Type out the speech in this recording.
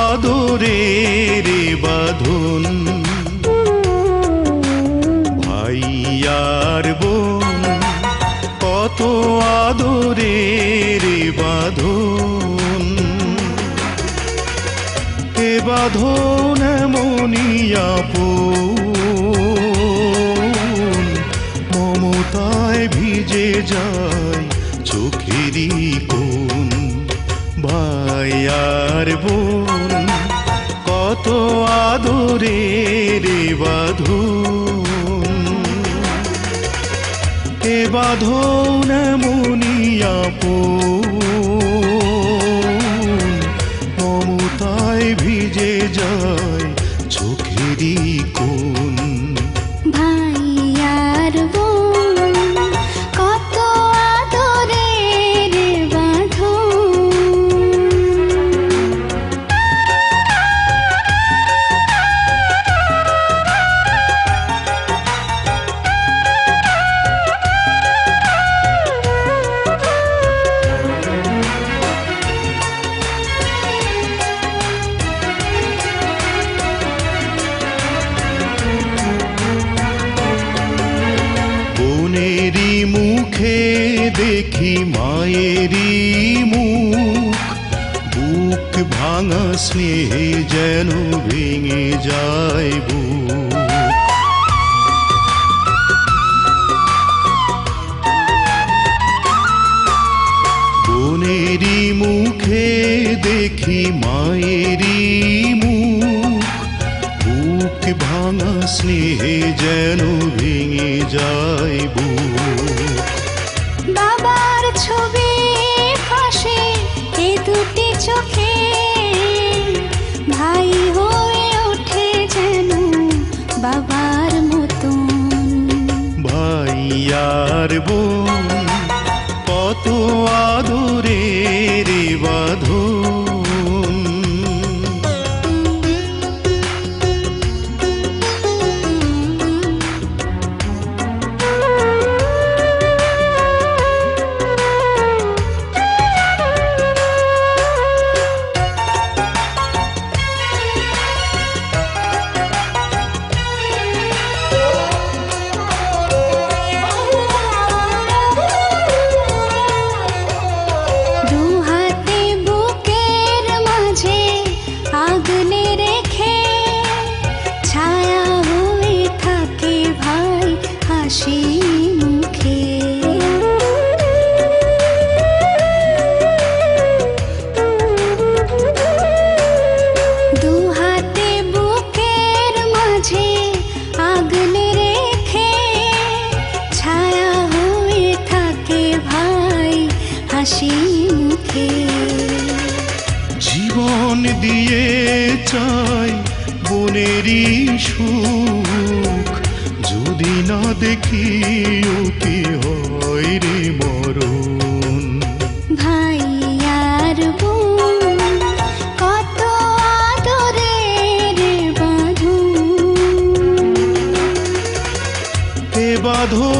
আদরের বাঁধন, ভাই আর বোন কত আদরের বাঁধন। এ বাঁধন এমনই আপন, মমতায় ভিজে যায় চোখেরই কোণ। ভাই আর বোন কত আদরের বাঁধন, এ বাঁধন এমনই আপন, মমতায় ভিজে যায় চোখেরই কোণ। ভাই আর বোন কত আদরের বাঁধন। বোনেরই মুখে দেখি মায়েরই মুখ, বুক ভাঙা স্নেহে যেন ভেঙে যায় বুক। বোনেরই মুখে দেখি মায়েরই মুখ, বুক ভাঙা স্নেহে যেন ভেঙে যায় বুক। বাবার ছবি ফাঁসে এ দুটি চোখে, ভাই হয়ে ওঠে যেন বাবার মতন। ভাই আর বোন কত আদরের বাঁধন। জীবন দিয়ে চাই বোনেরই সুখ, যদি না দেখি ও কি হয় রে মরণ। ভাই আর বোন কত আদরের বাঁধন, এ বাঁধন